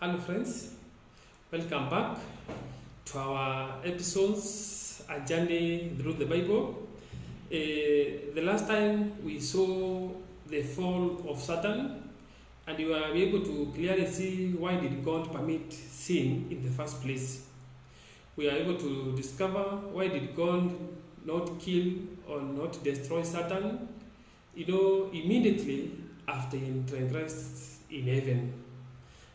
Hello, friends. Welcome back to our episodes, A Journey Through the Bible. The last time we saw the fall of Satan, and you were able to clearly see why did God permit sin in the first place. We are able to discover why did God not kill or not destroy Satan, immediately after he transgressed in heaven.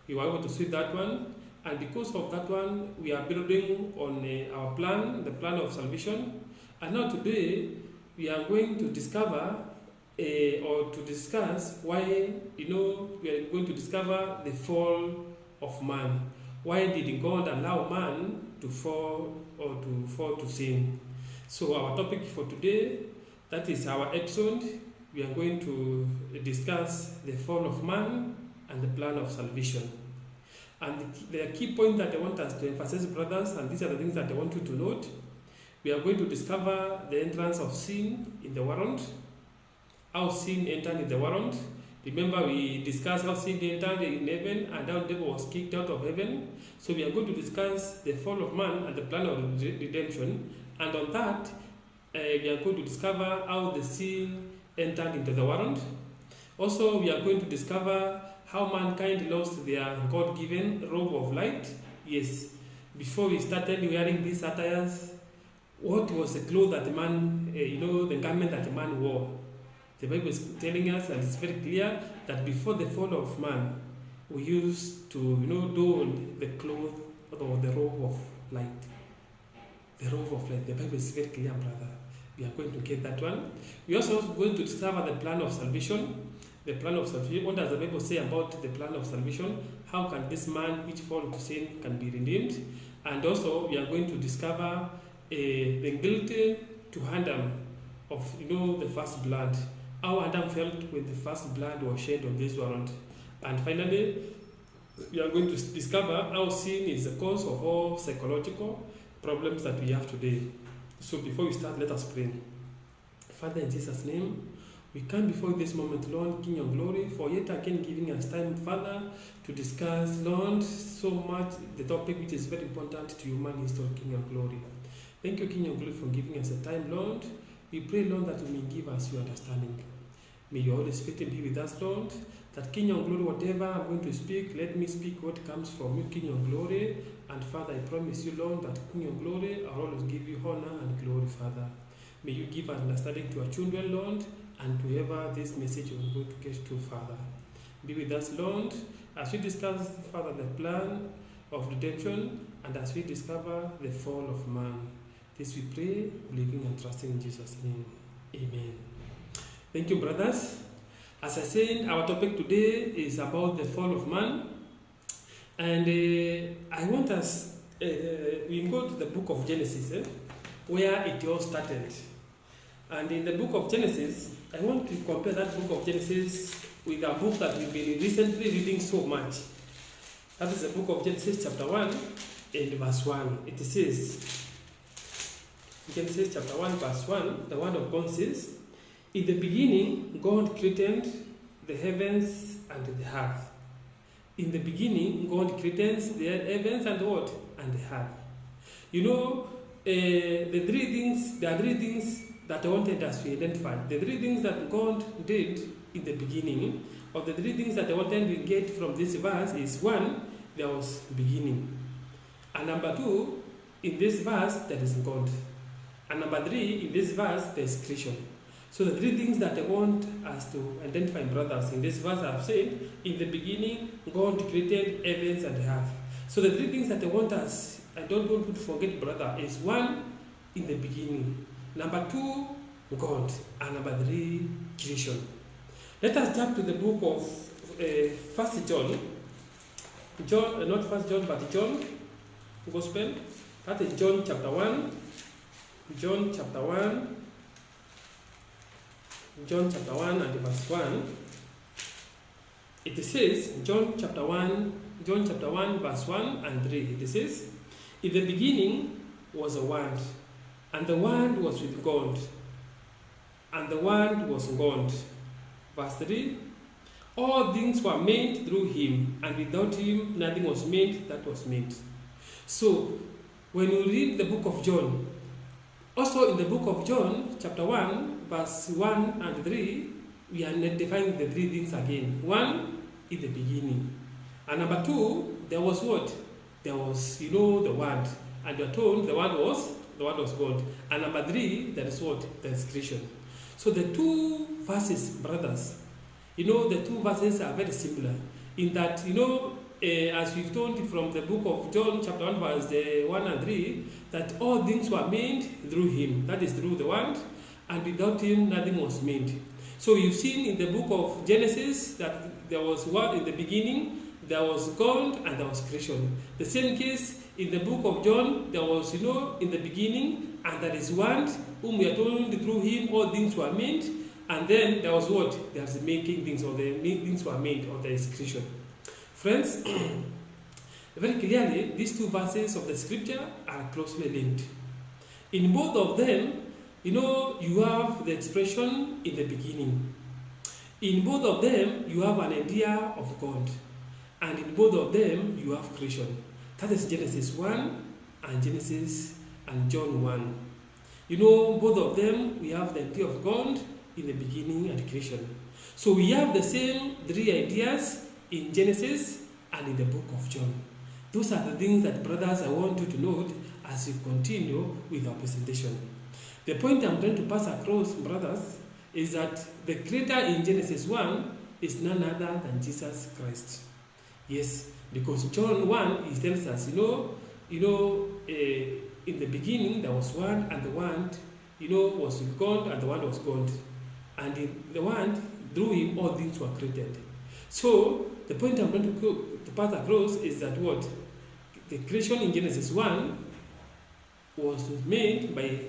We were able to see that one, and because of that one, we are building on our plan, the plan of salvation. And now today, we are going to discover or to discuss why, we are going to discover the fall of man. Why did God allow man to fall or to fall to sin? So our topic for today, that is our episode, we are going to discuss the fall of man and the plan of salvation. And the key point that I want us to emphasize, brothers, and these are the things that I want you to note. We are going to discover the entrance of sin in the world, how sin entered in the world. Remember, we discussed how sin entered in heaven and how the devil was kicked out of heaven. So we are going to discuss the fall of man and the plan of redemption. And on that, we are going to discover how the sin entered into the world. Also, we are going to discover how mankind lost their God-given robe of light. Yes, before we started wearing these attires, what was the clothes that man, the garment that man wore? The Bible is telling us, and it's very clear, that before the fall of man, we used to, don the cloth or the robe of light. The robe of light. The Bible is very clear, brother. We are going to get that one. We are also going to discover the plan of salvation. The plan of salvation. What does the Bible say about the plan of salvation? How can this man which fall to sin can be redeemed? And also we are going to discover the guilt to Adam of the first blood. How Adam felt when the first blood was shed on this world. And finally, we are going to discover how sin is the cause of all psychological problems that we have today. So before we start, let us pray. Father, in Jesus' name, we come before you this moment, Lord, King of glory, for yet again giving us time, Father, to discuss, Lord, so much the topic which is very important to human history, King of glory. Thank you, King of glory, for giving us a time, Lord. We pray, Lord, that you may give us your understanding. May your Holy Spirit be with us, Lord, that King of glory, whatever I'm going to speak, let me speak what comes from you, King of glory. And Father, I promise you, Lord, that King of glory, I'll always give you honor and glory, Father. May you give understanding to our children, Lord, and to whoever this message is going to get to, Father. Be with us, Lord, as we discuss, Father, the plan of redemption, and as we discover the fall of man. This we pray, believing and trusting in Jesus' name. Amen. Thank you, brothers. As I said, our topic today is about the fall of man. And I want us, we go to the book of Genesis, where it all started. And in the book of Genesis, I want to compare that book of Genesis with a book that we've been recently reading so much. That is the book of Genesis chapter 1 and verse 1. It says, Genesis chapter 1 verse 1, the word of God says, in the beginning, God created the heavens and the earth. In the beginning, God created the heavens and what? And the earth. There are three things that I wanted us to identify. The three things that God did in the beginning, or the three things that I wanted to get from this verse is, one, there was beginning. And number two, in this verse, there is God. And number three, in this verse, there is creation. So the three things that I want us to identify, brothers, in this verse I've said, in the beginning, God created heavens and earth. So the three things that I want us, I don't want you to forget, brother, is one, in the beginning. Number two, God. And number three, creation. Let us jump to the book of 1 John. Not 1 John, but John Gospel. That is John chapter 1. John chapter 1. John chapter 1 and verse 1. It says, John chapter 1 verse 1 and 3. It says, in the beginning was a word, and the word was with God, and the word was God. Verse 3, All things were made through him, and without him nothing was made that was made. So, when you read the book of John, also in the book of John, chapter 1, verse 1 and 3, we are identifying the three things again. One, in the beginning. And number two, there was what? There was, the Word. And you are told the Word was God. And number three, there is what? There is creation. So the two verses, brothers, the two verses are very similar. In that, as we've told from the book of John, chapter 1, verse 1 and 3, that all things were made through him. That is through the Word. And without him, nothing was made. So you've seen in the book of Genesis that there was Word in the beginning, there was God, and there was creation. The same case in the book of John, there was, in the beginning, and there is Word, whom we are told through him all things were made, and then there was what? There's making things, or the things were made, or there is creation. Friends, very clearly, these two verses of the scripture are closely linked. In both of them, you have the expression in the beginning. In both of them, you have an idea of God. And in both of them, you have creation. That is Genesis 1 and Genesis and John 1. Both of them, we have the idea of God in the beginning and creation. So we have the same three ideas in Genesis and in the book of John. Those are the things that, brothers, I want you to note as we continue with our presentation. The point I'm trying to pass across, brothers, is that the creator in Genesis 1 is none other than Jesus Christ. Yes, because John 1, he tells us, in the beginning there was Word, and the Word, was with God, and the Word was God. And in the Word, through him, all things were created. So, the point I'm going to pass across is that what? The creation in Genesis 1 was made by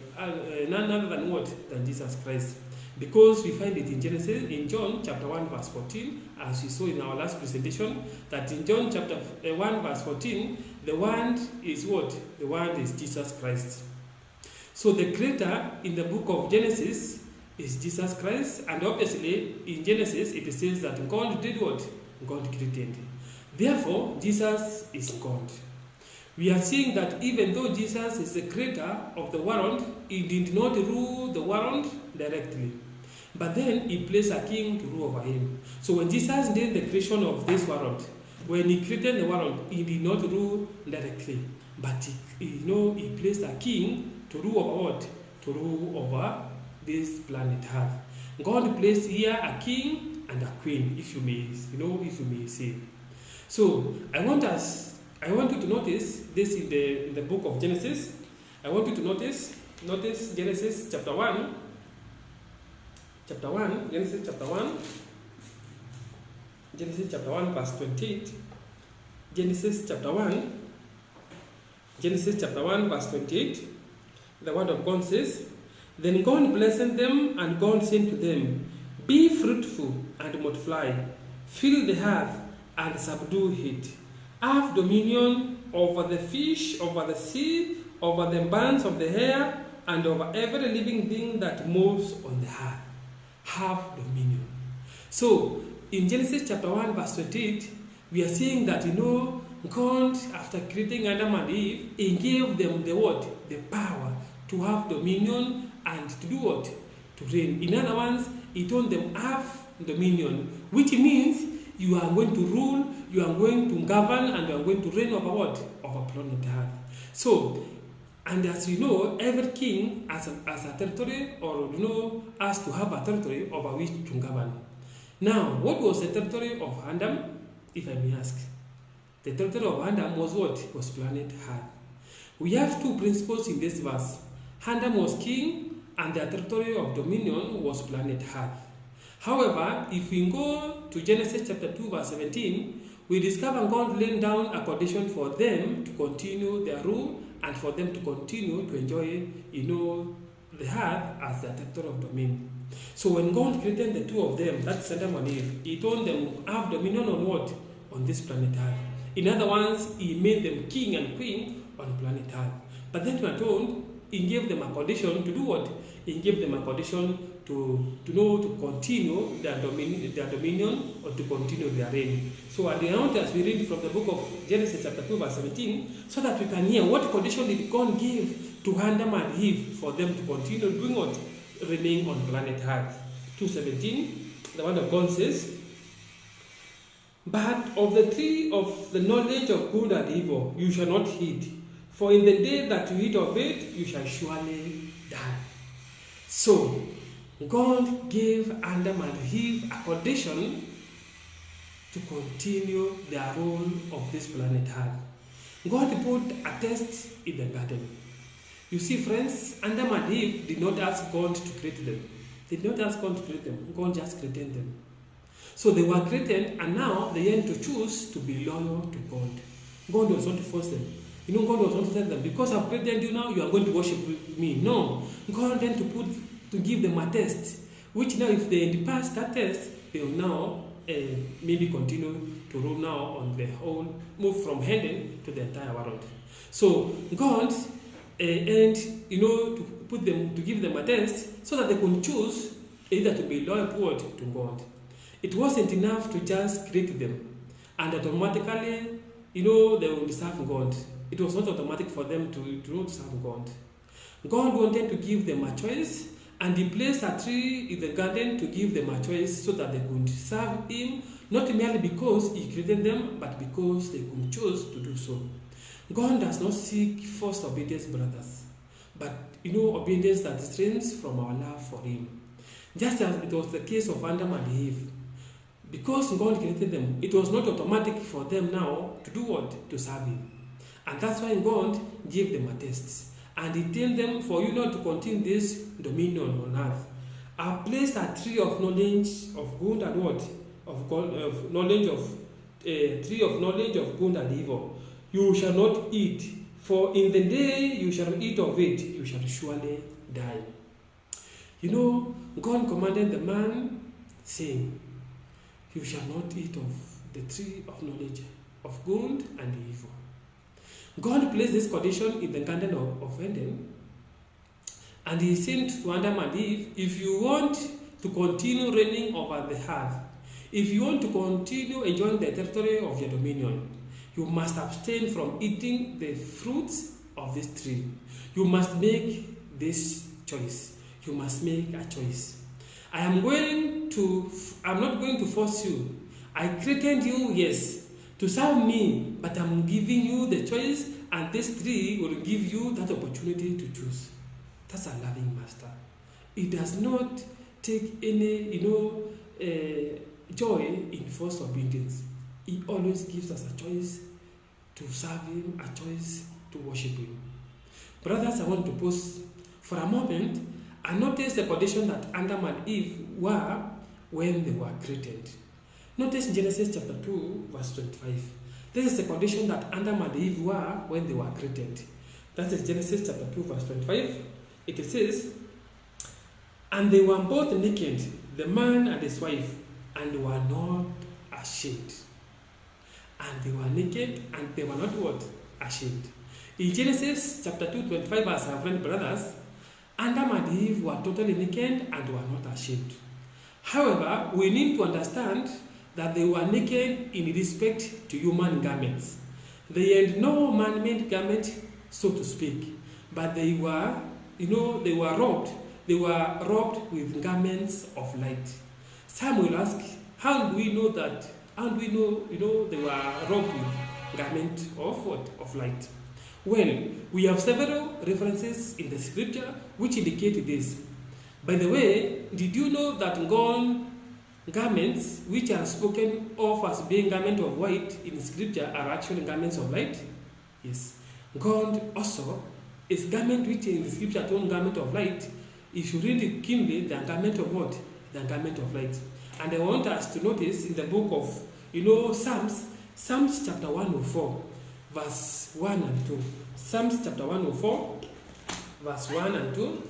none other than what? Than Jesus Christ. Because we find it in John chapter 1 verse 14, as we saw in our last presentation, that in John chapter 1 verse 14, the Word is what? The Word is Jesus Christ. So the creator in the book of Genesis is Jesus Christ, and obviously in Genesis it says that God did what? God created. Therefore, Jesus is God. We are seeing that even though Jesus is the creator of the world, he did not rule the world directly. But then he placed a king to rule over him. So when Jesus did the creation of this world, when he created the world, he did not rule directly. But he placed a king to rule over what? To rule over this planet Earth. God placed here a king and a queen, if you may say. So I want you to notice this in the book of Genesis. I want you to notice Genesis chapter 1. Genesis chapter 1 verse 28. Genesis chapter 1 verse 28. The word of God says, "Then God blessed them, and God said to them, Be fruitful and multiply, fill the earth and subdue it. Have dominion over the fish, over the sea, over the birds of the air, and over every living thing that moves on the earth. Have dominion." So, in Genesis chapter 1 verse 28, we are seeing that, God, after creating Adam and Eve, he gave them the what? The power to have dominion and to do what? To reign. In other words, he told them, have dominion, which means you are going to rule, you are going to govern, and you are going to reign over what? Over planet Earth. So, and as you know, every king has a territory, or has to have a territory over which to govern. Now, what was the territory of Adam, if I may ask? The territory of Adam was what? Was planet Earth. We have two principles in this verse. Adam was king, and their territory of dominion was planet Earth. However, if we go to Genesis chapter 2 verse 17, we discover God laying down a condition for them to continue their rule and for them to continue to enjoy, the earth as their territory of dominion. So when God created the two of them, that's Adam and Eve, he told them, have dominion on what? On this planet Earth. In other words, he made them king and queen on planet Earth. But then we are told, he gave them a condition to do what? He gave them a condition to know to continue their dominion or to continue their reign. So at the end, as we read from the book of Genesis chapter 2 verse 17, so that we can hear what condition did God give to Adam and Eve for them to continue doing what? Reigning on planet Earth. 2:17, the word of God says, "But of the tree of the knowledge of good and evil you shall not eat, for in the day that you eat of it, you shall surely die." So, God gave Adam and Eve a condition to continue their role of this planet Earth. God put a test in the garden. You see, friends, Adam and Eve did not ask God to create them. They did not ask God to create them. God just created them. So they were created, and now they had to choose to be loyal to God. God was not to force them. You know, God was not to tell them, because I've created you now, you are going to worship me. No. God then to give them a test, which now if they pass that test, they will now maybe continue to rule now on the whole, move from heaven to the entire world. So God and to give them a test so that they could choose either to be loyal to God. It wasn't enough to just create them and automatically, they would serve God. It was not automatic for them to serve God. God wanted to give them a choice, and He placed a tree in the garden to give them a choice so that they could serve Him, not merely because He created them, but because they could choose to do so. God does not seek forced obedience, brothers, but obedience that stems from our love for Him. Just as it was the case of Adam and Eve. Because God created them, it was not automatic for them now to do what? To serve Him. And that's why God gave them a test. And He told them, for you not to continue this dominion on earth, I placed a tree of knowledge of good and what? Tree of knowledge of good and evil. You shall not eat, for in the day you shall eat of it, you shall surely die. God commanded the man, saying, you shall not eat of the tree of knowledge of good and evil. God placed this condition in the Garden of Eden, and He said to Adam and Eve, if you want to continue reigning over the earth, if you want to continue enjoying the territory of your dominion, you must abstain from eating the fruits of this tree. You must make this choice. You must make a choice. I'm not going to force you. I created you, yes, to serve me, but I'm giving you the choice, and this tree will give you that opportunity to choose. That's a loving master. It does not take any, joy in forced obedience. He always gives us a choice to serve Him, a choice to worship Him. Brothers, I want to pause for a moment and notice the condition that Adam and Eve were when they were created. Notice Genesis chapter 2, verse 25. This is the condition that Adam and Eve were when they were created. That is Genesis chapter 2, verse 25. It says, and they were both naked, the man and his wife, and were not ashamed. And they were naked, and they were not what? Ashamed. In Genesis chapter 2, 25, as our friend brothers, Adam and Eve were totally naked and were not ashamed. However, we need to understand that they were naked in respect to human garments. They had no man-made garment, so to speak, but they were robed. They were robed with garments of light. Some will ask, how do we know that? How do we know, they were robed with garment of what? Of light. Well, we have several references in the scripture which indicate this. By the way, did you know that garments which are spoken of as being garment of white in scripture are actually garments of light? Yes. God also is garment which in the scripture told garment of light. If you read it keenly, the garment of what? The garment of light. And I want us to notice in the book of Psalms chapter 104, verse 1 and 2. Psalms chapter 104, verse 1 and 2.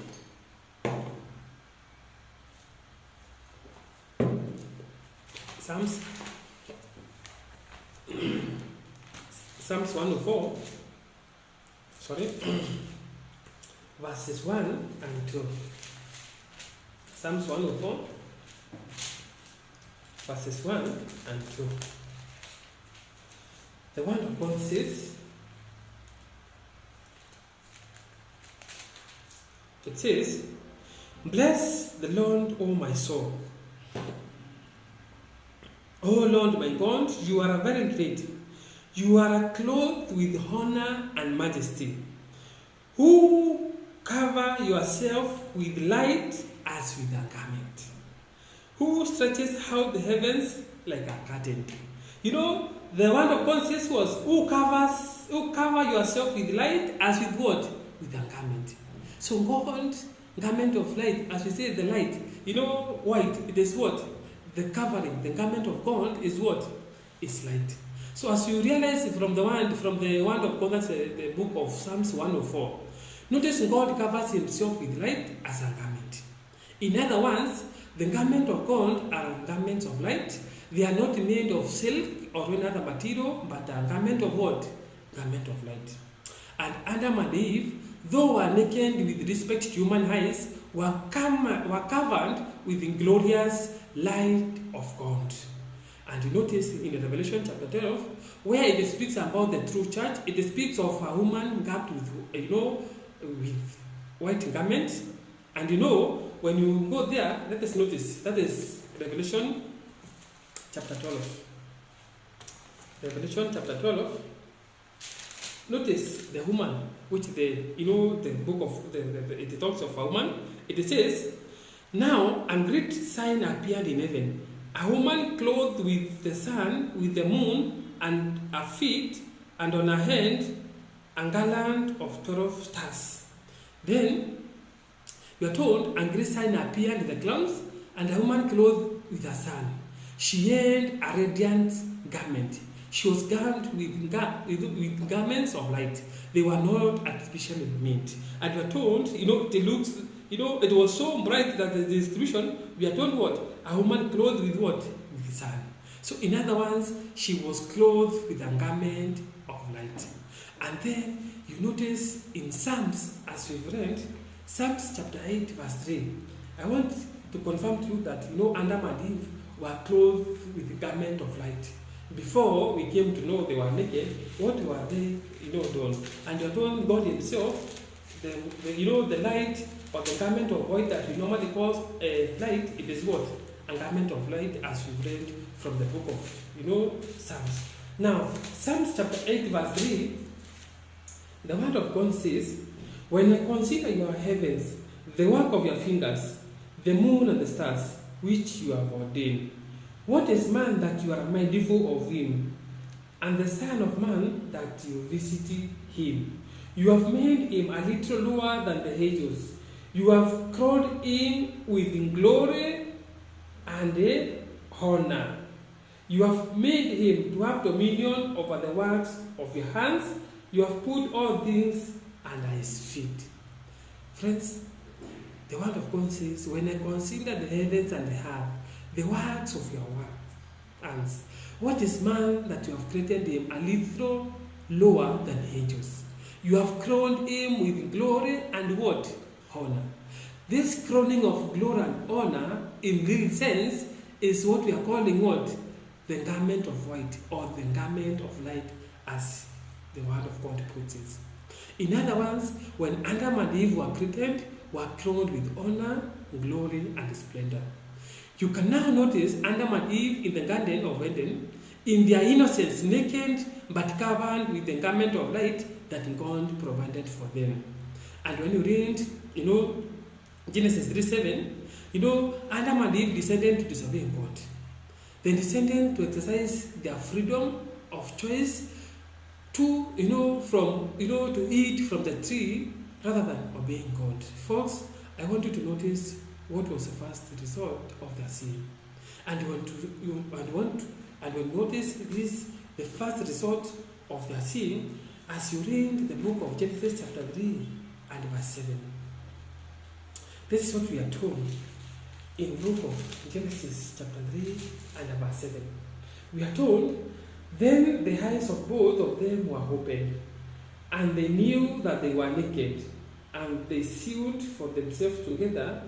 Psalms 104, verses 1 and 2. Psalms 104, verses 1 and 2. The word of God says, it says, "Bless the Lord, O my soul. O Lord my God, you are very great. You are clothed with honor and majesty, who cover yourself with light as with a garment, who stretches out the heavens like a curtain." You know, the word of God says was, who cover yourself with light as with what? With a garment. So God, garment of light, as we say, the light, you know, white, it is what? The covering, the garment of God is what? Is light. So as you realize from the word of God, that's the book of Psalms 104, notice God covers himself with light as a garment. In other words, the garment of God are garments of light. They are not made of silk or any other material, but a garment of what? Garment of light. And Adam and Eve, though were naked with respect to human eyes, were covered with the glorious light of God. And you notice in Revelation chapter 12, where it speaks about the true church, it speaks of a woman garbed with, with white garments. And when you go there, let us notice, that is Revelation chapter 12. Revelation chapter 12. Notice the woman, which the book of it talks of a woman. It says, "Now a great sign appeared in heaven, a woman clothed with the sun, with the moon, and her feet, and on her hand a garland of 12 stars." Then we are told, a great sign appeared in the clouds, and a woman clothed with the sun. She had a radiant garment. She was garbed with garments of light. They were not artificially made. And we are told, it was so bright that the description, we are told what? A woman clothed with what? With the sun. So in other words, she was clothed with a garment of light. And then you notice in Psalms, as we've read, Psalms chapter 8, verse 3. I want to confirm to you that, Adam and Eve were clothed with the garment of light. Before we came to know they were naked, what were they, done? And you're told God himself, the light or the garment of white that we normally call light, it is what? A garment of light, as we read from the book of, Psalms. Now, Psalms chapter 8, verse 3, the word of God says, "When I consider your heavens, the work of your fingers, the moon and the stars, which you have ordained, what is man that you are mindful of him, and the son of man that you visit him? You have made him a little lower than the angels. You have crowned him with glory and honor. You have made him to have dominion over the works of your hands. You have put all things under his feet." Friends, the word of God says, "When I consider the heavens and the earth, the works of your hands, what is man that you have created him a little lower than angels? You have crowned him with glory and what? Honor." This crowning of glory and honor, in real sense, is what we are calling what? The garment of white, or the garment of light, as the word of God puts it. In other words, when Adam and Eve were created, were crowned with honor, glory, and splendor. You can now notice Adam and Eve in the Garden of Eden, in their innocence, naked but covered with the garment of light that God provided for them. And when you read, Genesis 3:7, Adam and Eve descended to disobey God. They descended to exercise their freedom of choice to, to eat from the tree rather than obeying God. Folks, I want you to notice what was the first result of their sin. And when you notice this, the first result of their sin, as you read the book of Genesis chapter 3 and verse 7. This is what we are told in the book of Genesis chapter 3 and verse 7. We are told, "Then the eyes of both of them were opened, and they knew that they were naked, and they sewed for themselves together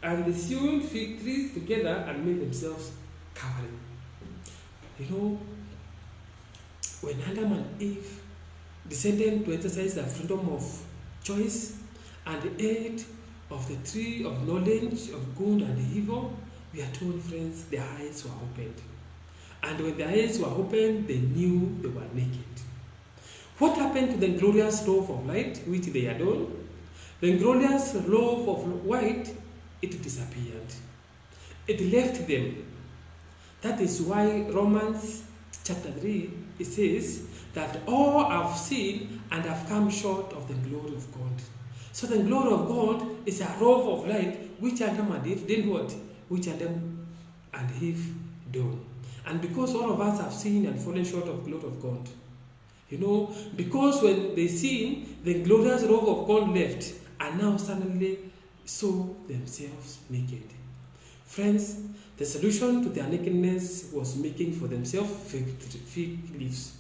And they sewed fig trees together and made themselves covering. You know, when Adam and Eve descended to exercise their freedom of choice and ate of the tree of knowledge of good and evil, we are told, friends, their eyes were opened. And when their eyes were opened, they knew they were naked. What happened to the glorious loaf of light which they had on? The glorious loaf of light, it disappeared. It left them. That is why Romans chapter 3, it says that all have sinned and have come short of the glory of God. So the glory of God is a loaf of light which Adam and Eve did what? Which Adam and Eve done. And because all of us have sinned and fallen short of the glory of God, you know, because when they sin, the glorious robe of God left, and now suddenly saw themselves naked. Friends, the solution to their nakedness was making for themselves fig leaves.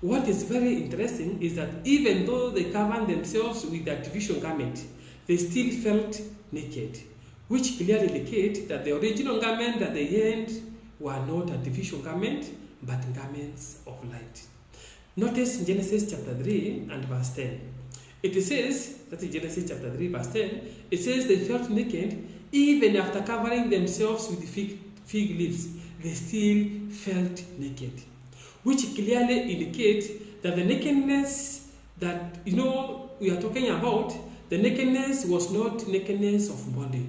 What is very interesting is that even though they covered themselves with the artificial garment, they still felt naked, which clearly indicates that the original garment that they had were not artificial garments, but garments of light. Notice in Genesis chapter 3 and verse 10. It says, that is Genesis chapter 3 verse 10, it says they felt naked even after covering themselves with the fig leaves. They still felt naked, which clearly indicates that the nakedness that, you know, we are talking about, the nakedness was not nakedness of body.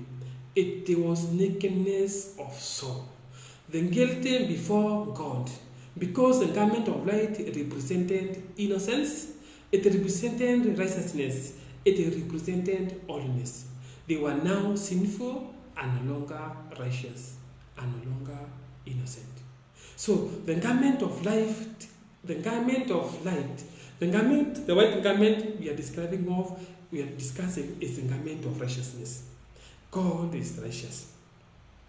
It was nakedness of soul. The guilty before God. Because the garment of light represented innocence, it represented righteousness, it represented holiness. They were now sinful and no longer righteous and no longer innocent. So the garment of life, the white garment we are describing of, we are discussing is the garment of righteousness. God is righteous.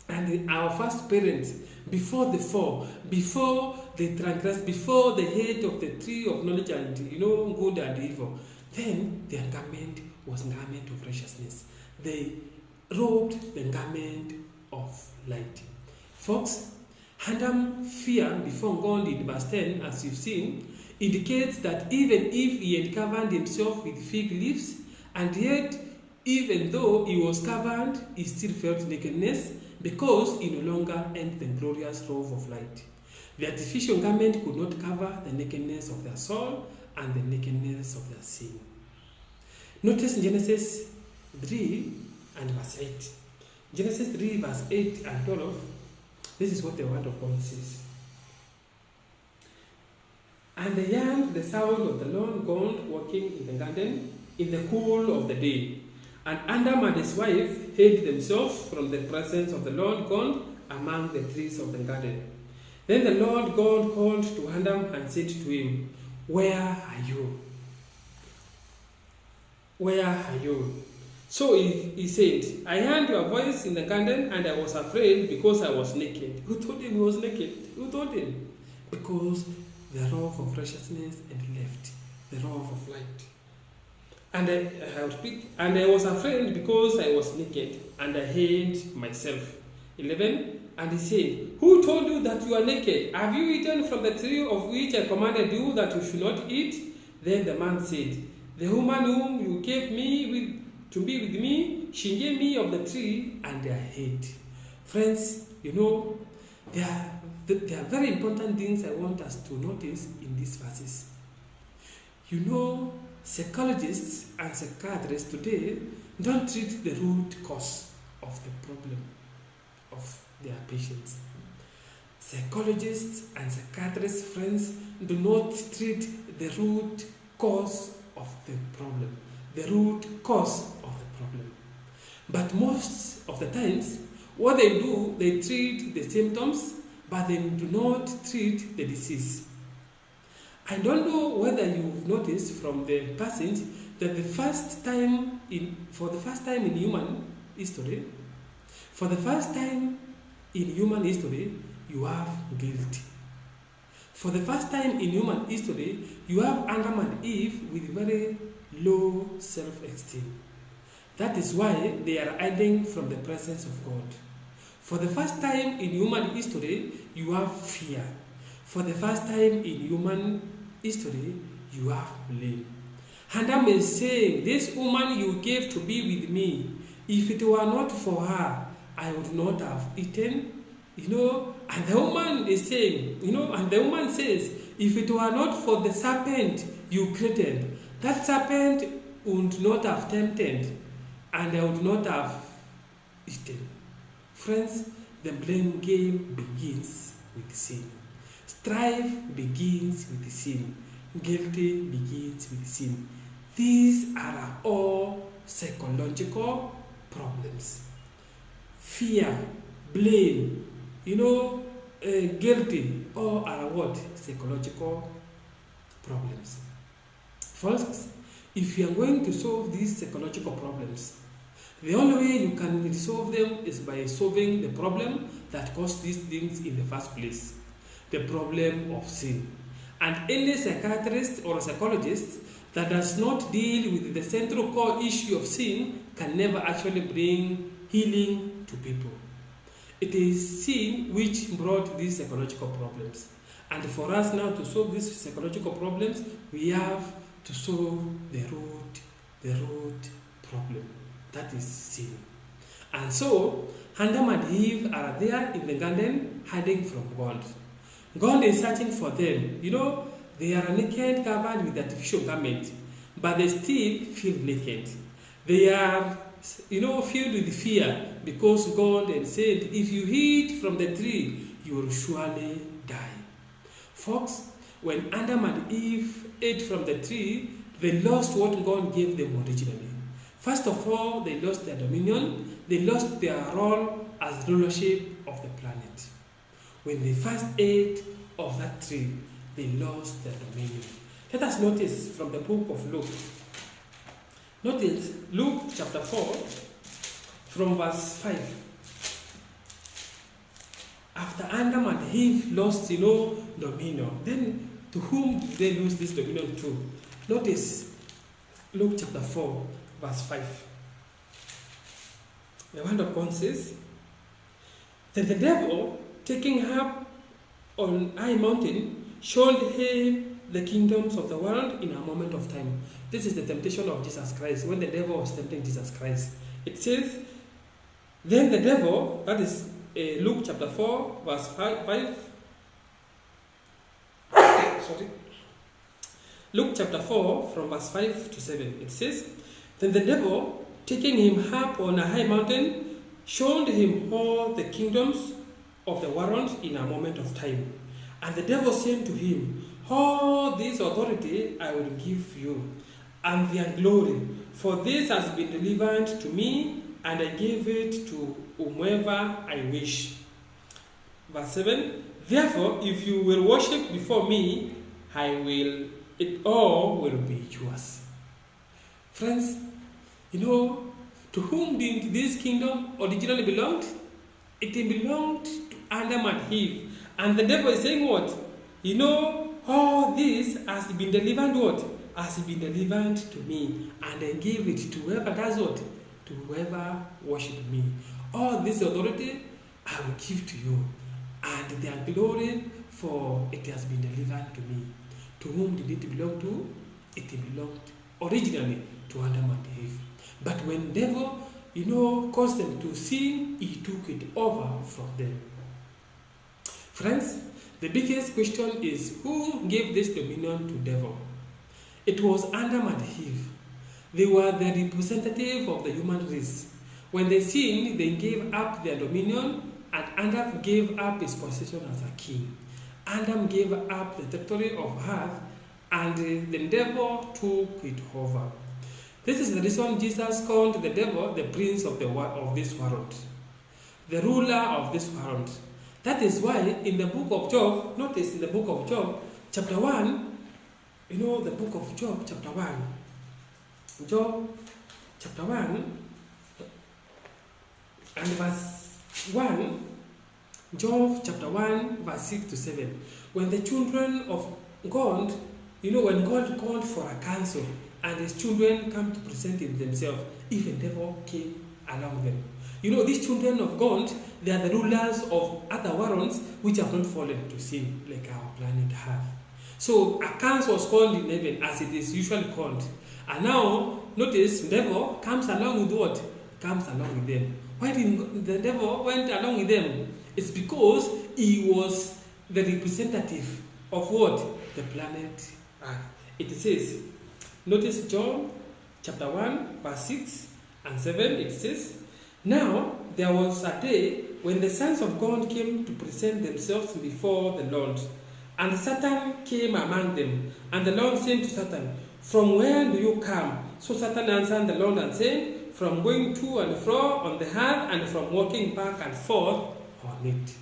And our first parents, before the fall, before they transgressed, before they ate of the tree of knowledge and, you know, good and evil, then their garment was garment of righteousness. They robed the garment of light. Folks, Adam's fear before God in verse 10, as you've seen, indicates that even if he had covered himself with fig leaves, and yet, even though he was covered, he still felt nakedness, because he no longer had the glorious robe of light. The artificial garment could not cover the nakedness of their soul and the nakedness of their sin. Notice in Genesis 3 and verse 8. Genesis 3 verse 8 and 12, this is what the word of God says. And they heard the sound of the Lord God walking in the garden in the cool of the day. And Adam and his wife hid themselves from the presence of the Lord God among the trees of the garden. Then the Lord God called to Adam and said to him, "Where are you? Where are you?" So he said, "I heard your voice in the garden and I was afraid because I was naked." Who told him he was naked? Who told him? Because the robe of righteousness and left, the robe of light. And I was afraid because I was naked, and I hid myself. 11. And he said, "Who told you that you are naked? Have you eaten from the tree of which I commanded you that you should not eat?" Then the man said, "The woman whom you gave me to be with me, she gave me of the tree, and I ate." Friends, you know, there are very important things I want us to notice in these verses. You know, psychologists and psychiatrists today don't treat the root cause of the problem of their patients. Psychologists and psychiatrists, friends, do not treat the root cause of the problem. The root cause of the problem. But most of the times, what they do, they treat the symptoms, but they do not treat the disease. I don't know whether you've noticed from the passage that for the first time in human history, you have guilt. For the first time in human history, you have Adam and Eve with very low self-esteem. That is why they are hiding from the presence of God. For the first time in human history, you have fear. For the first time in human history, you have blame. Adam is saying, this woman you gave to be with me, if it were not for her, I would not have eaten. And the woman is saying, and the woman says, if it were not for the serpent you created, that serpent would not have tempted, and I would not have eaten. Friends, the blame game begins with sin. Strife begins with sin. Guilty begins with sin. These are all psychological problems. Fear, blame, guilty, all are what? Psychological problems. First, if you are going to solve these psychological problems, the only way you can resolve them is by solving the problem that caused these things in the first place, the problem of sin. And any psychiatrist or psychologist that does not deal with the central core issue of sin can never actually bring healing to people. It is sin which brought these psychological problems. And for us now to solve these psychological problems, we have to solve the root problem. That is sin. And so, Adam and Eve are there in the garden hiding from God. God is searching for them. They are naked, covered with artificial garment, but they still feel naked. They are, filled with fear because God had said, if you eat from the tree, you will surely die. Folks, when Adam and Eve ate from the tree, they lost what God gave them originally. First of all, they lost their dominion. They lost their role as rulership of the planet. When they first ate of that tree, they lost their dominion. Let us notice from the book of Luke. Notice Luke chapter 4, from verse 5. After Adam and Eve lost, dominion, then to whom did they lose this dominion to? Notice Luke chapter 4, verse 5. The word of God says, that the devil, taking her on high mountain, showed him the kingdoms of the world in a moment of time. This is the temptation of Jesus Christ, when the devil was tempting Jesus Christ. It says, then the devil, that is Luke chapter 4, verse 5. Sorry. Luke chapter 4, from verse 5 to 7. It says, then the devil, taking him up on a high mountain, showed him all the kingdoms of the world in a moment of time. And the devil said to him, all this authority I will give you, and their glory, for this has been delivered to me, and I gave it to whomever I wish. Verse 7, therefore, if you will worship before me, it all will be yours. Friends, to whom did this kingdom originally belong? It belonged to Adam and Eve. And the devil is saying what? All this has been delivered what? Has been delivered to me. And I gave it to whoever does what? To whoever worship me. All this authority I will give to you. And their glory, for it has been delivered to me. To whom did it belong to? It belonged originally to Adam and Eve. But when the devil, caused them to sin, he took it over from them. Friends, the biggest question is, who gave this dominion to the devil? It was Adam and Eve. They were the representative of the human race. When they sinned, they gave up their dominion, and Adam gave up his position as a king. Adam gave up the territory of earth, and the devil took it over. This is the reason Jesus called the devil the prince of this world, the ruler of this world. That is why in the book of Job, notice in the book of Job, chapter 1, the book of Job, chapter 1. Job, chapter 1, and verse 1, Job, chapter 1, verse 6 to 7. When the children of God, You know, when God called for a council and his children come to present themselves, even the devil came along them. You know, these children of God, they are the rulers of other worlds which have not fallen to sin like our planet have. So a council was called in heaven as it is usually called. And now, notice, the devil comes along with what? Comes along with them. Why did the devil went along with them? It's because he was the representative of what? The planet Earth. It says, notice John chapter 1, verse 6 and 7, it says, now there was a day when the sons of God came to present themselves before the Lord. And Satan came among them. And the Lord said to Satan, from where do you come? So Satan answered the Lord and said, from going to and fro on the earth and from walking back and forth on it.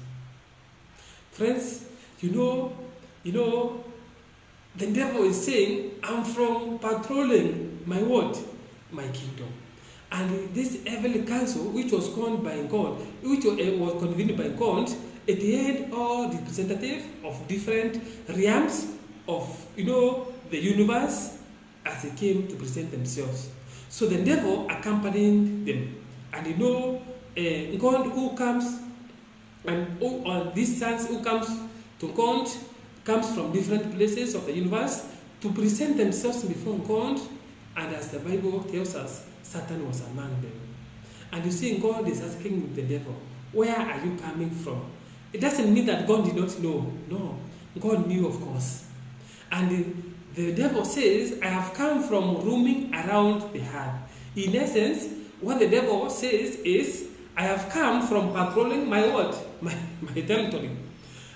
Friends, you know, the devil is saying, I'm from patrolling my what? My kingdom. And this heavenly council, which was called by God, which was convened by God, at the end, all the representatives of different realms of, the universe as they came to present themselves. So the devil accompanied them. And God who comes, and on these sons who comes to God, comes from different places of the universe to present themselves before God. And as the Bible tells us, Satan was among them. And you see, God is asking the devil, where are you coming from? It doesn't mean that God did not know. No, God knew, of course. And the devil says, I have come from roaming around the earth. In essence, what the devil says is, I have come from patrolling my what? My territory.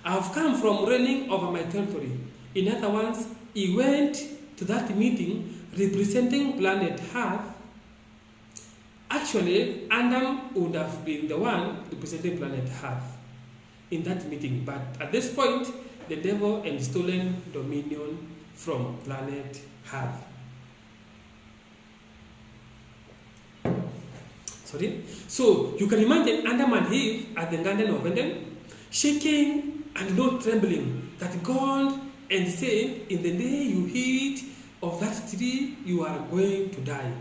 I have come from reigning over my territory. In other words, he went to that meeting representing planet Earth. Actually, Adam would have been the one representing planet Earth in that meeting. But at this point, the devil had stolen dominion from planet Earth. Sorry? So, you can imagine Adam and Eve at the Garden of Eden, shaking and not trembling, that God and saying, in the day you eat of that tree, you are going to die.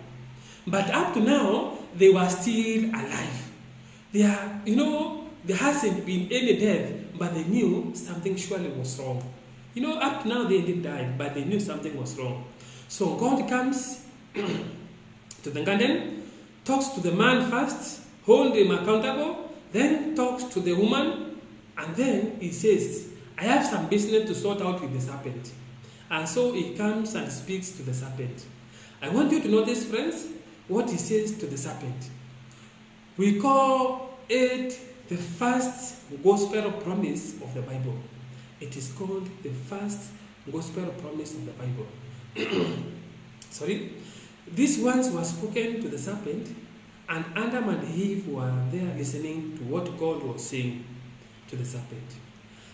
But up to now, they were still alive. There hasn't been any death, but they knew something surely was wrong. Up to now they didn't die, but they knew something was wrong. So God comes to the garden, talks to the man first, hold him accountable, then talks to the woman, and then he says, I have some business to sort out with the serpent. And so he comes and speaks to the serpent. I want you to notice, friends, what he says to the serpent. We call it the first gospel promise of the Bible. It is called the first gospel promise of the Bible. Sorry? These words were spoken to the serpent, and Adam and Eve were there listening to what God was saying to the serpent.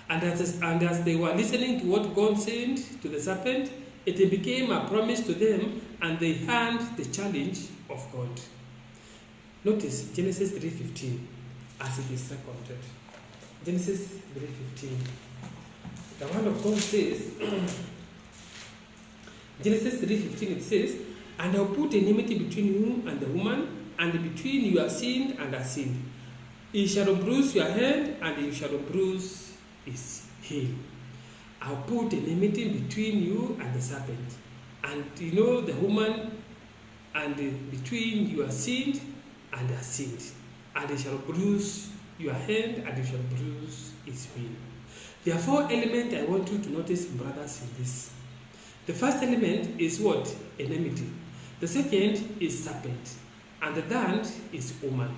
And as they were listening to what God said to the serpent, it became a promise to them, and they heard the challenge of God. Notice Genesis 3:15 as it is recorded. Genesis 3:15. The word of God says, Genesis 3:15, it says, and I'll put enmity between you and the woman, and between your seed and her seed. He shall bruise your head, and you shall bruise his heel. I'll put enmity between you and the serpent, and the woman, and between your seed and her seed. And he shall bruise your head, and you shall bruise his heel. There are 4 elements I want you to notice, brothers, in this. The first element is what? Enmity. The second is serpent. And the third is woman.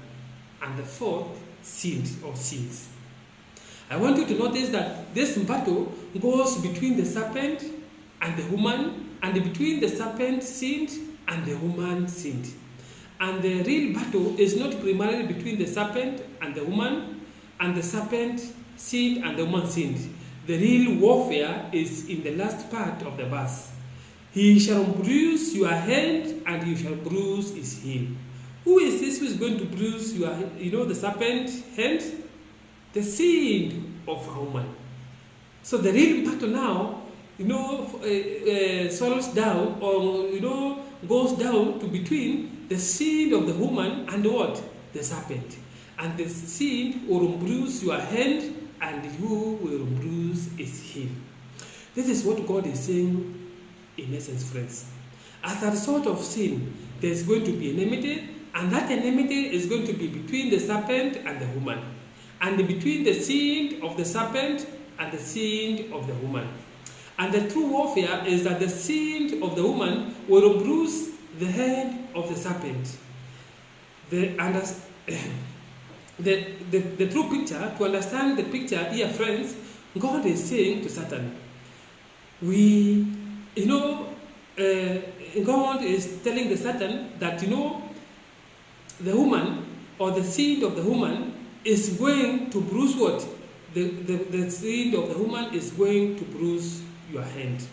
And the fourth, seed or seeds. I want you to notice that this battle goes between the serpent and the woman, and between the serpent seed and the woman seed. And the real battle is not primarily between the serpent and the woman, and the serpent seed and the woman seed. The real warfare is in the last part of the verse. He shall bruise your head, and you shall bruise his heel. Who is this who is going to bruise the serpent head? The seed of a woman. So the real battle now falls down, or goes down to between the seed of the woman and what? The serpent. And the seed will bruise your hand, and you will bruise its heel. This is what God is saying in essence, friends. As a result of sin, there is going to be enmity, and that enmity is going to be between the serpent and the woman, and between the seed of the serpent and the seed of the woman. And the true warfare is that the seed of the woman will bruise the head of the serpent. The true picture, to understand the picture here, friends, God is saying to Satan, God is telling the Satan that, the woman, or the seed of the woman, is going to bruise what? The seed of the woman is going to bruise your hand.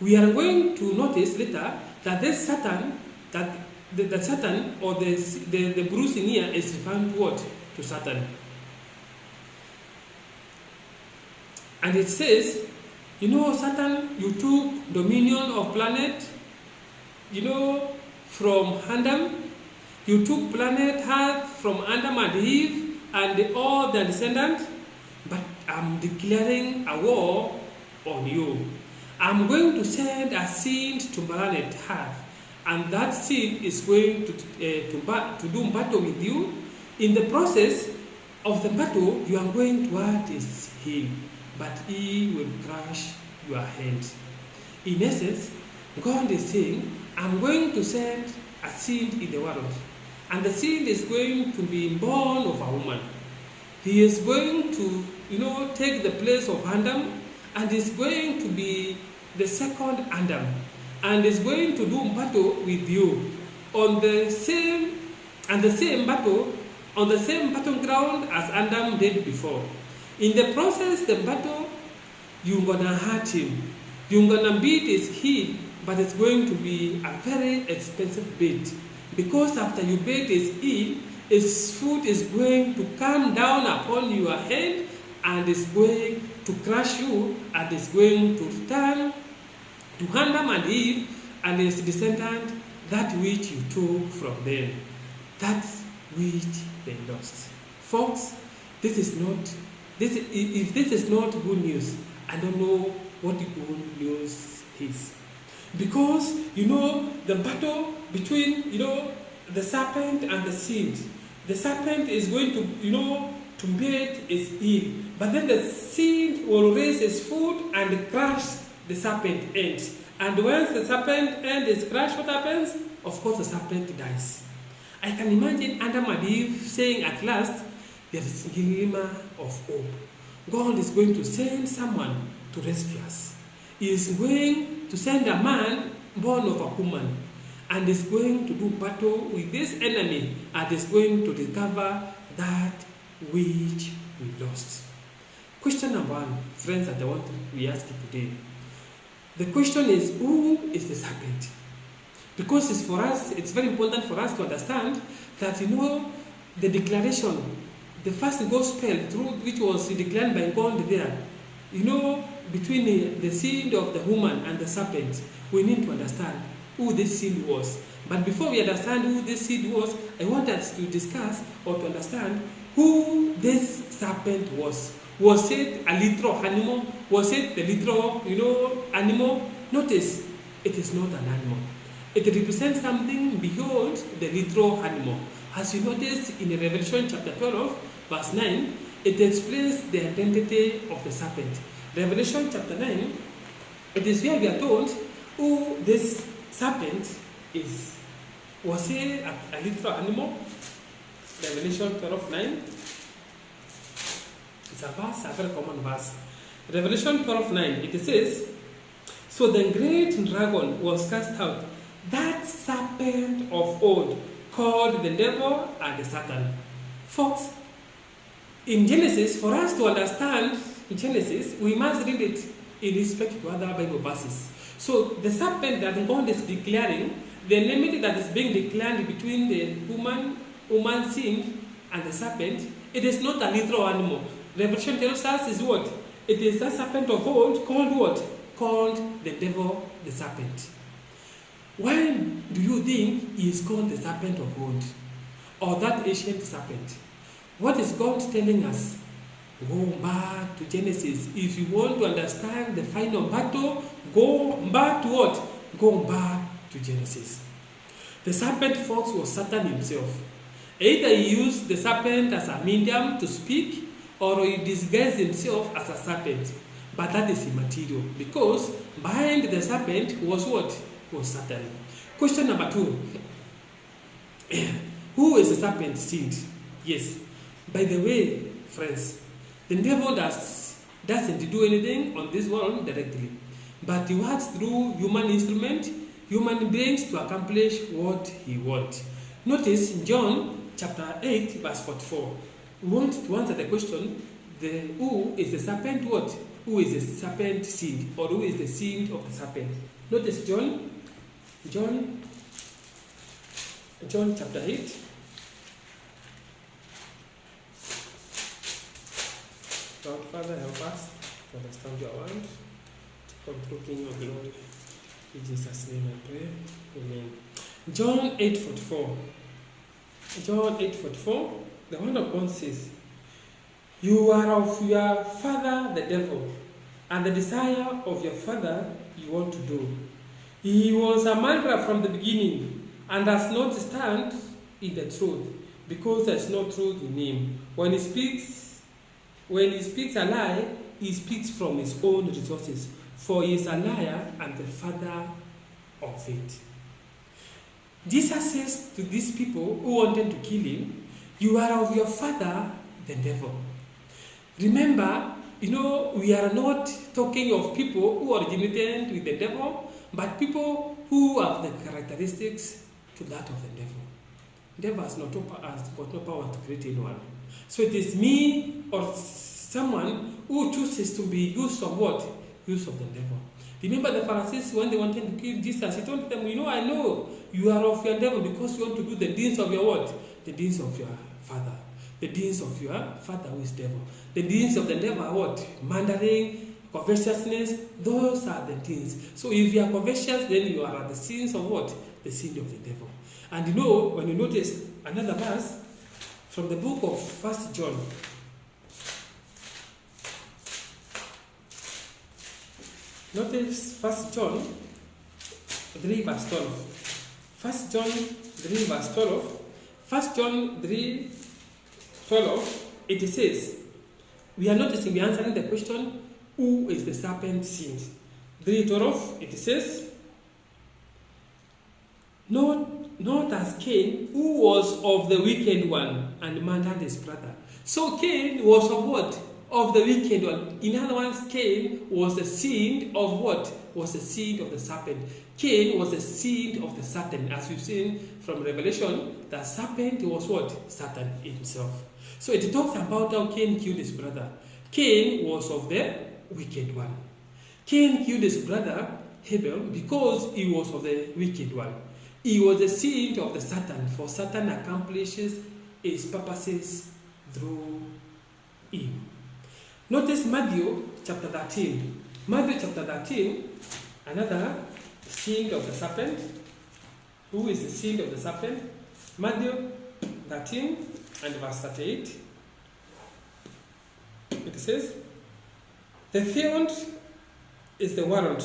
We are going to notice later that this Satan, that the Satan, or the bruising here, is referring to what? To Satan. And it says, Satan, you took dominion of planet, from Adam. You took planet Earth from Adam and Eve and all their descendants. But I'm declaring a war on you. I'm going to send a seed to planet Earth, and that seed is going to do battle with you. In the process of the battle, you are going to hurt his heel, but he will crush your hand. In essence, God is saying, I'm going to send a seed in the world, and the seed is going to be born of a woman. He is going to, take the place of Adam, and is going to be the second Adam, and is going to do battle with you on the same battleground as Adam did before. In the process, the battle, you're gonna hurt him, you're gonna beat his heel, but it's going to be a very expensive beat, because after you beat his heel, his foot is going to come down upon your head, and is going to crush you, and is going to return to Adam and Eve and his descendant that which you took from them, that which they lost. Folks, if this is not good news, I don't know what the good news is. Because, the battle between, the serpent and the seed. The serpent is going to, to beat his heel. But then the seed will raise his foot and crush the serpent end. And once the serpent end is crushed, what happens? Of course, the serpent dies. I can imagine Adam and Eve saying at last, there is a glimmer of hope. God is going to send someone to rescue us. He is going to send a man born of a woman, and is going to do battle with this enemy, and is going to recover that which we lost. Question number one, friends, that I want to ask you today. The question is, who is the serpent? Because it's very important for us to understand that, the declaration, the first gospel truth which was declared by God there, between the seed of the woman and the serpent, we need to understand who this seed was. But before we understand who this seed was, I want us to discuss or to understand who this serpent was. Was it a literal animal? Was it the literal, animal? Notice, it is not an animal. It represents something beyond the literal animal. As you notice in Revelation chapter 12, verse 9, it explains the identity of the serpent. Revelation chapter 9, it is where we are told who this serpent is. Was he a literal animal? Revelation 12:9. It's a very common verse. Revelation 12:9, it says, so the great dragon was cast out, that serpent of old, called the devil and the Satan. Folks, in Genesis, for us to understand Genesis, we must read it in respect to other Bible verses. So the serpent that God is declaring, the enmity that is being declared between the woman sin and the serpent, it is not a literal animal. Revelation tells us is what? It is a serpent of old called what? called the devil the serpent? Why do you think he is called the serpent of old, or that ancient serpent? What is God telling us? Go back to Genesis. If you want to understand the final battle, go back to what? Go back to Genesis. The serpent fox was Satan himself. Either he used the serpent as a medium to speak, or he disguised himself as a serpent. But that is immaterial, because behind the serpent was what? Was Satan. Question number 2. Who is the serpent seed? Yes. By the way, friends, the devil doesn't do anything on this world directly, but he works through human instruments, human beings, to accomplish what he wants. Notice John chapter 8 verse 44. We want to answer the question, who is the serpent what? Who is the serpent seed, or who is the seed of the serpent? Notice John chapter 8. God, Father, help us to understand your word, to come through King of glory. In Jesus' name I pray. Amen. John 8:44. John 8:44. The word of God says, "You are of your father the devil, and the desire of your father you want to do. He was a murderer from the beginning, and does not stand in the truth, because there is no truth in him. When he speaks a lie, he speaks from his own resources, for he is a liar and the father of it." Jesus says to these people who wanted to kill him, "You are of your father the devil." Remember, we are not talking of people who originated with the devil, but people who have the characteristics to that of the devil. The devil has got no power to create anyone. So it is me or someone who chooses to be used of what? Use of the devil. Remember the Pharisees, when they wanted to kill Jesus, he told them, I know you are of your devil, because you want to do the deeds of your what? The deeds of your father. The deeds of your father who is devil. The deeds of the devil are what? Murdering, covetousness, those are the deeds. So if you are covetous, then you are at the sins of what? The sin of the devil. And when you notice another verse from the book of 1 John. Notice 1 John 3 verse 12. 1 John 3 verse 12. 1 John 3 12, it says, we are answering the question, who is the serpent seed? 3:12, it says, not as Cain, who was of the wicked one and murdered his brother. So Cain was of what? Of the wicked one. In other words, Cain was the seed of what? Was the seed of the serpent. Cain was the seed of the Satan. As we've seen from Revelation, the serpent was what? Satan himself. So it talks about how Cain killed his brother. Cain was of the wicked one. Cain killed his brother Abel because he was of the wicked one. He was the seed of the Satan, for Satan accomplishes his purposes through him. Notice Matthew chapter 13. Matthew chapter 13, another seed of the serpent. Who is the seed of the serpent? Matthew 13 and verse 38. It says, "The field is the world.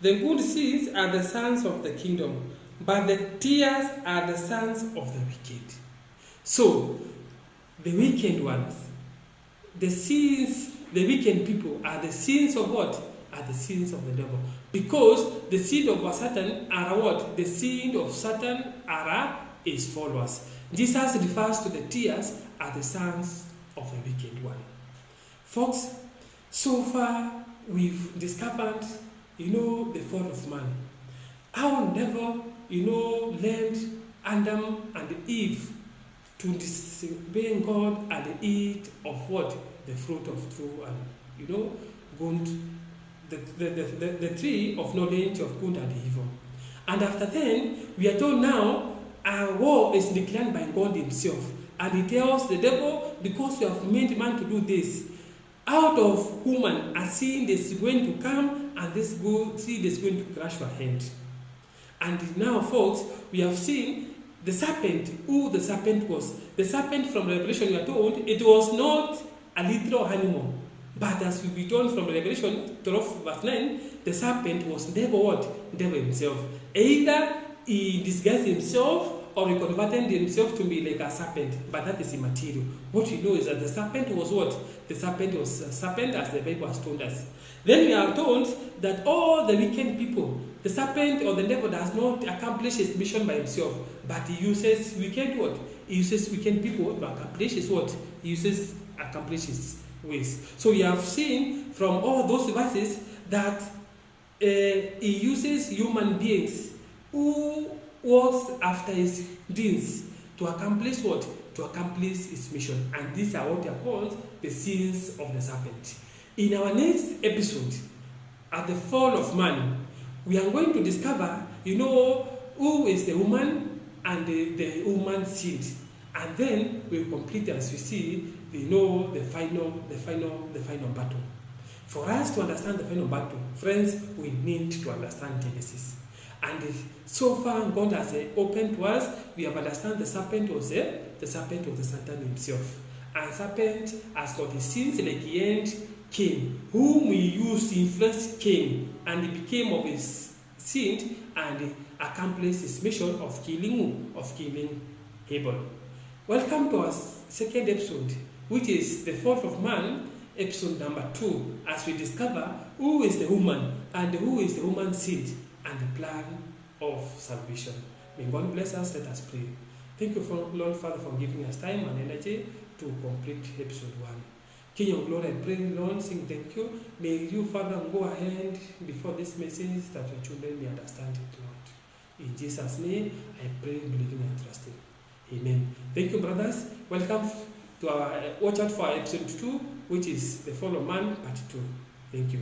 The good seeds are the sons of the kingdom, but the tares are the sons of the wicked." So, the wicked ones, the sins, the wicked people are the sins of what? Are the sins of the devil. Because the seed of Satan are what? The seed of Satan are his followers. Jesus refers to the tares as the sons of the wicked one. Folks, so far we've discovered, the fall of man. How the devil, led Adam and Eve to disobey God and eat of what? The fruit of true and, the tree of knowledge of good and evil. And after then, we are told now, a war is declared by God himself. And he tells the devil, because you have made man to do this, out of woman a sin is going to come, and this seed is going to crush your hand. And now, folks, we have seen the serpent, who the serpent was. The serpent from Revelation, we are told, it was not a literal animal. But as we be told from Revelation 12 verse 9, the serpent was never what? Devil himself. Either he disguised himself or he converted himself to be like a serpent, but that is immaterial. What we know is that the serpent was what? The serpent was a serpent, as the Bible has told us. Then we are told that all the wicked people, the serpent or the devil does not accomplish his mission by himself, but he uses wicked what? He uses wicked people to accomplish his what? He accomplish his ways. So we have seen from all those verses that he uses human beings who works after his deeds to accomplish what? To accomplish his mission. And these are what are called the sins of the serpent. In our next episode, at the fall of man, we are going to discover, who is the woman and the woman's seed. And then we'll complete as we see, the final battle. For us to understand the final battle, friends, we need to understand Genesis. And so far, God has opened to us. We have understand the serpent was the Satan himself. And serpent has got his sins like the end Cain, whom we used to influence Cain, and he became of his sin and accomplished his mission of killing Abel. Welcome to our second episode, which is the fall of man, episode number 2, as we discover who is the woman and who is the woman's seed and the plan of salvation. May God bless us. Let us pray. Thank you, Lord Father, for giving us time and energy to complete episode 1. King of glory, I pray, Lord, saying thank you. May you, Father, go ahead before this message that your children may understand it, Lord. In Jesus' name, I pray, believing and trusting. Amen. Thank you, brothers. Welcome to our watch out for episode 2, which is the fall of man, part 2. Thank you.